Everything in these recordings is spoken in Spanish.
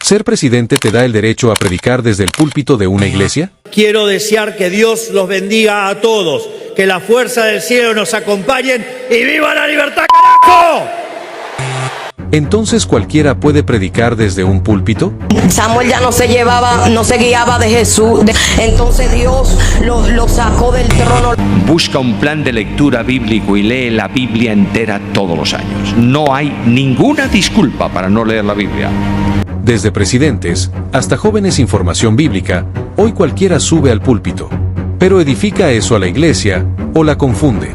¿Ser presidente te da el derecho a predicar desde el púlpito de una iglesia? Quiero desear que Dios los bendiga a todos, que la fuerza del cielo nos acompañen y ¡viva la libertad, carajo! ¿Entonces cualquiera puede predicar desde un púlpito? Samuel ya no se guiaba de Jesús, entonces Dios lo sacó del trono. Busca un plan de lectura bíblico y lee la Biblia entera todos los años. No hay ninguna disculpa para no leer la Biblia. Desde presidentes hasta jóvenes sin formación bíblica, hoy cualquiera sube al púlpito. ¿Pero edifica eso a la iglesia o la confunde?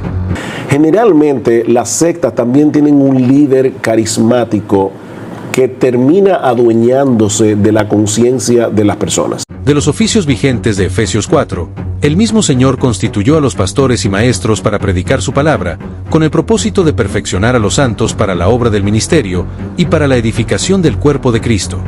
Generalmente las sectas también tienen un líder carismático que termina adueñándose de la conciencia de las personas. De los oficios vigentes de Efesios 4, el mismo Señor constituyó a los pastores y maestros para predicar su palabra, con el propósito de perfeccionar a los santos para la obra del ministerio y para la edificación del cuerpo de Cristo.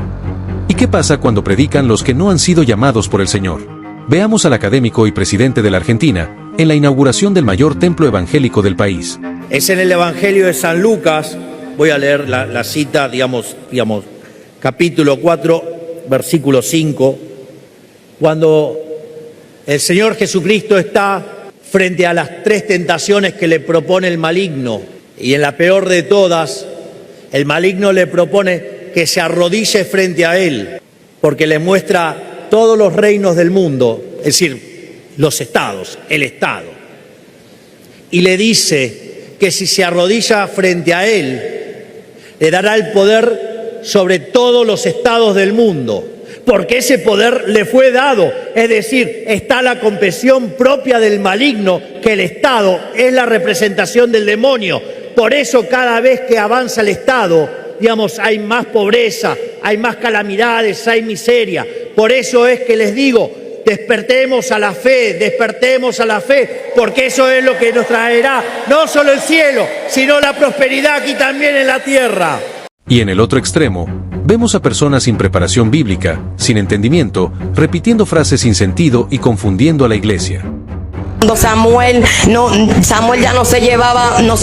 ¿Y qué pasa cuando predican los que no han sido llamados por el Señor? Veamos al académico y presidente de la Argentina en la inauguración del mayor templo evangélico del país. Es en el Evangelio de San Lucas, voy a leer la cita, digamos, capítulo 4, versículo 5, cuando el Señor Jesucristo está frente a las tres tentaciones que le propone el maligno, y en la peor de todas, el maligno le propone que se arrodille frente a él, porque le muestra todos los reinos del mundo, es decir, los estados, el Estado, y le dice que si se arrodilla frente a él, le dará el poder sobre todos los estados del mundo, porque ese poder le fue dado, es decir, está la confesión propia del maligno, que el Estado es la representación del demonio. Por eso cada vez que avanza el Estado, digamos, hay más pobreza, hay más calamidades, hay miseria. Por eso es que les digo, despertemos a la fe, porque eso es lo que nos traerá no solo el cielo, sino la prosperidad aquí también en la tierra. Y en el otro extremo, vemos a personas sin preparación bíblica, sin entendimiento, repitiendo frases sin sentido y confundiendo a la iglesia. Cuando Samuel ya no se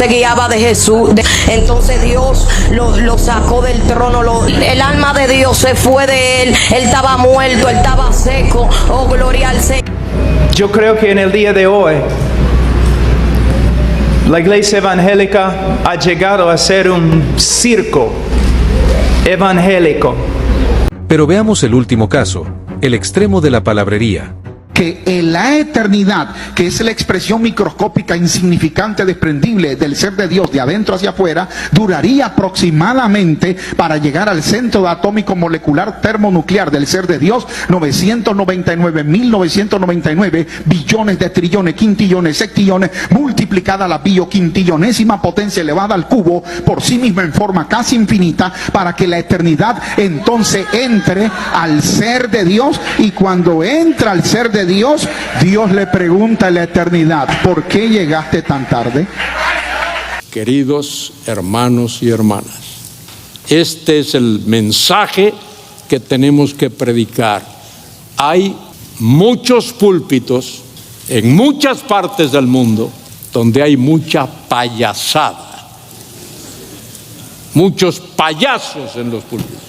guiaba de Jesús, entonces Dios lo sacó del trono, el alma de Dios se fue de él estaba muerto, él estaba seco, oh gloria al Señor. Yo creo que en el día de hoy, la iglesia evangélica ha llegado a ser un circo evangélico. Pero veamos el último caso, el extremo de la palabrería. Que en la eternidad, que es la expresión microscópica, insignificante, desprendible del ser de Dios de adentro hacia afuera, duraría aproximadamente, para llegar al centro atómico molecular termonuclear del ser de Dios, 999.999 billones de trillones, quintillones, sextillones, multiplicada la bioquintillonésima potencia elevada al cubo, por sí misma en forma casi infinita, para que la eternidad entonces entre al ser de Dios. Y cuando entra al ser de Dios, Dios le pregunta en la eternidad: ¿por qué llegaste tan tarde? Queridos hermanos y hermanas, este es el mensaje que tenemos que predicar. Hay muchos púlpitos en muchas partes del mundo donde hay mucha payasada, muchos payasos en los púlpitos.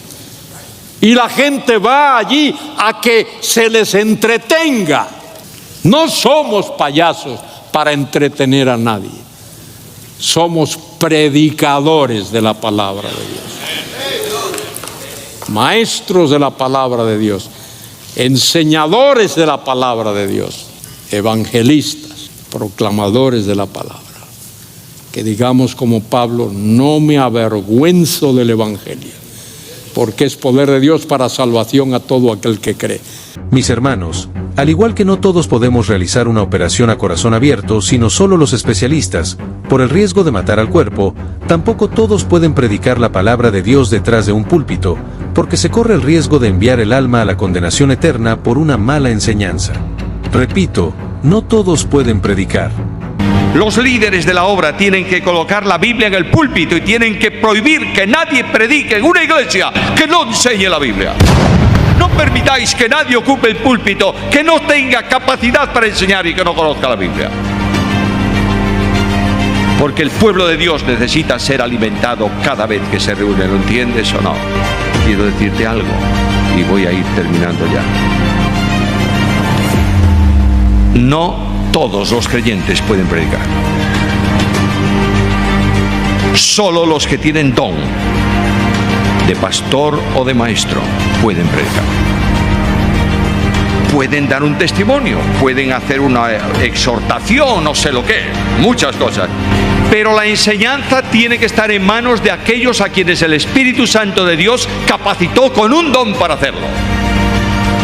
Y la gente va allí a que se les entretenga. No somos payasos para entretener a nadie. Somos predicadores de la palabra de Dios. Maestros de la palabra de Dios. Enseñadores de la palabra de Dios. Evangelistas, proclamadores de la palabra. Que digamos como Pablo: no me avergüenzo del evangelio, porque es poder de Dios para salvación a todo aquel que cree. Mis hermanos, al igual que no todos podemos realizar una operación a corazón abierto, sino solo los especialistas, por el riesgo de matar al cuerpo, tampoco todos pueden predicar la palabra de Dios detrás de un púlpito, porque se corre el riesgo de enviar el alma a la condenación eterna por una mala enseñanza. Repito, no todos pueden predicar. Los líderes de la obra tienen que colocar la Biblia en el púlpito y tienen que prohibir que nadie predique en una iglesia que no enseñe la Biblia. No permitáis que nadie ocupe el púlpito que no tenga capacidad para enseñar y que no conozca la Biblia. Porque el pueblo de Dios necesita ser alimentado cada vez que se reúne, ¿lo entiendes o no? quiero decirte algo y voy a ir terminando ya. No todos los creyentes pueden predicar. Solo los que tienen don de pastor o de maestro pueden predicar. Pueden dar un testimonio, pueden hacer una exhortación, no sé lo que, muchas cosas. Pero la enseñanza tiene que estar en manos de aquellos a quienes el Espíritu Santo de Dios capacitó con un don para hacerlo.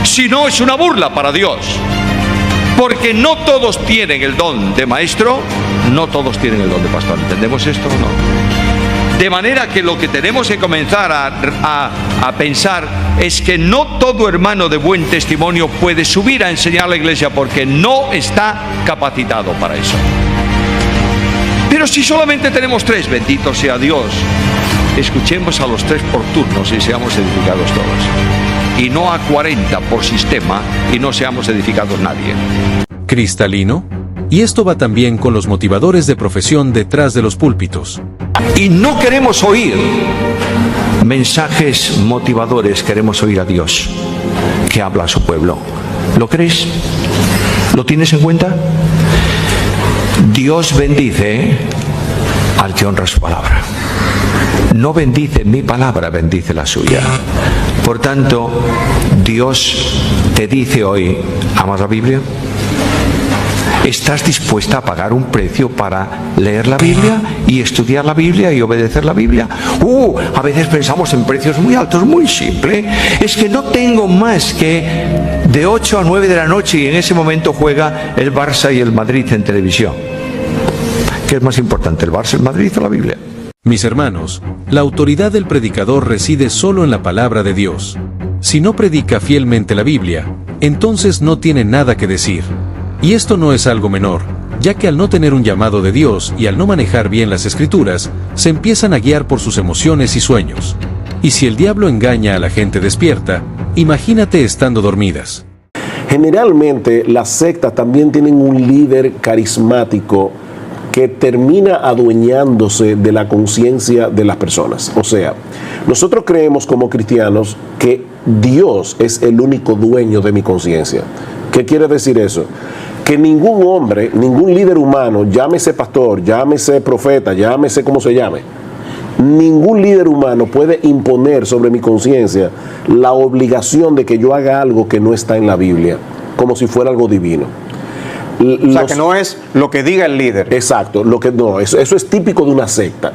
Si no, es una burla para Dios. Porque no todos tienen el don de maestro, no todos tienen el don de pastor. ¿Entendemos esto o no? De manera que lo que tenemos que comenzar a pensar es que no todo hermano de buen testimonio puede subir a enseñar a la iglesia porque no está capacitado para eso. Pero si solamente tenemos 3, bendito sea Dios, escuchemos a los 3 por turnos y seamos edificados todos. Y no a 40 por sistema y no seamos edificados nadie. Cristalino. Y esto va también con los motivadores de profesión detrás de los púlpitos. Y no queremos oír mensajes motivadores, queremos oír a Dios que habla a su pueblo. ¿Lo crees? ¿Lo tienes en cuenta? Dios bendice al que honra su palabra. No bendice mi palabra, bendice la suya. Por tanto, Dios te dice hoy, ¿amas la Biblia? ¿Estás dispuesta a pagar un precio para leer la Biblia y estudiar la Biblia y obedecer la Biblia? A veces pensamos en precios muy altos, muy simple. Es que no tengo más que de 8 a 9 de la noche y en ese momento juega el Barça y el Madrid en televisión. ¿Qué es más importante, el Barça, el Madrid o la Biblia? Mis hermanos, la autoridad del predicador reside solo en la palabra de Dios. Si no predica fielmente la Biblia, entonces no tiene nada que decir. Y esto no es algo menor, ya que al no tener un llamado de Dios y al no manejar bien las Escrituras, se empiezan a guiar por sus emociones y sueños. Y si el diablo engaña a la gente despierta, imagínate estando dormidas. Generalmente las sectas también tienen un líder carismático que termina adueñándose de la conciencia de las personas. O sea, nosotros creemos como cristianos que Dios es el único dueño de mi conciencia. ¿Qué quiere decir eso? Que ningún hombre, ningún líder humano, llámese pastor, llámese profeta, llámese como se llame, ningún líder humano puede imponer sobre mi conciencia la obligación de que yo haga algo que no está en la Biblia, como si fuera algo divino. O sea, que no es lo que diga el líder. Exacto, eso es típico de una secta.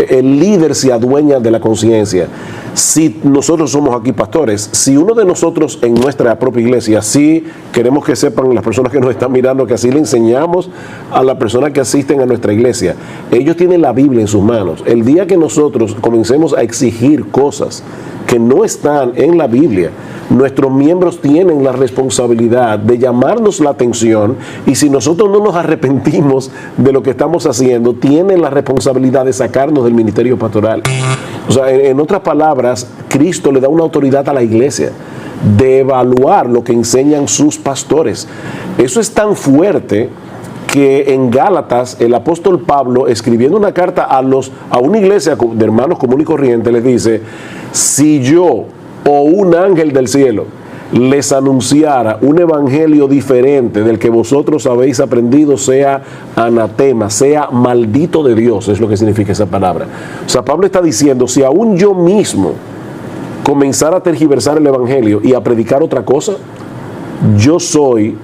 El líder se adueña de la conciencia. Si nosotros somos aquí pastores, si uno de nosotros en nuestra propia iglesia, sí queremos que sepan las personas que nos están mirando que así le enseñamos a las personas que asisten a nuestra iglesia, ellos tienen la Biblia en sus manos. El día que nosotros comencemos a exigir cosas que no están en la Biblia, nuestros miembros tienen la responsabilidad de llamarnos la atención, y si nosotros no nos arrepentimos de lo que estamos haciendo, tienen la responsabilidad de sacarnos del ministerio pastoral. O sea, en otras palabras, Cristo le da una autoridad a la iglesia de evaluar lo que enseñan sus pastores. Eso es tan fuerte que en Gálatas el apóstol Pablo, escribiendo una carta a una iglesia de hermanos común y corriente, les dice: si yo o un ángel del cielo les anunciara un evangelio diferente del que vosotros habéis aprendido, sea anatema, sea maldito de Dios, es lo que significa esa palabra. O sea, Pablo está diciendo, si aún yo mismo comenzara a tergiversar el evangelio y a predicar otra cosa, yo soy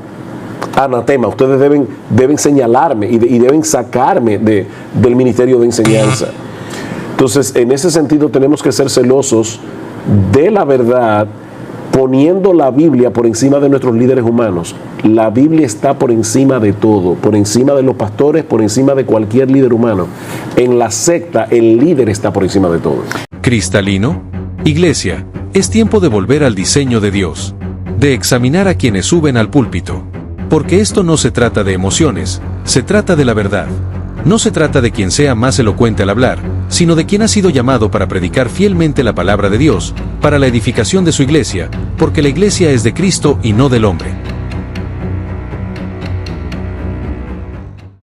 anatema. Ustedes deben señalarme y deben sacarme del ministerio de enseñanza. Entonces, en ese sentido tenemos que ser celosos de la verdad, poniendo la Biblia por encima de nuestros líderes humanos. La Biblia está por encima de todo, por encima de los pastores, por encima de cualquier líder humano. En la secta, el líder está por encima de todo. Cristalino. Iglesia, es tiempo de volver al diseño de Dios, de examinar a quienes suben al púlpito. Porque esto no se trata de emociones, se trata de la verdad. No se trata de quien sea más elocuente al hablar, sino de quien ha sido llamado para predicar fielmente la palabra de Dios, para la edificación de su iglesia, porque la iglesia es de Cristo y no del hombre.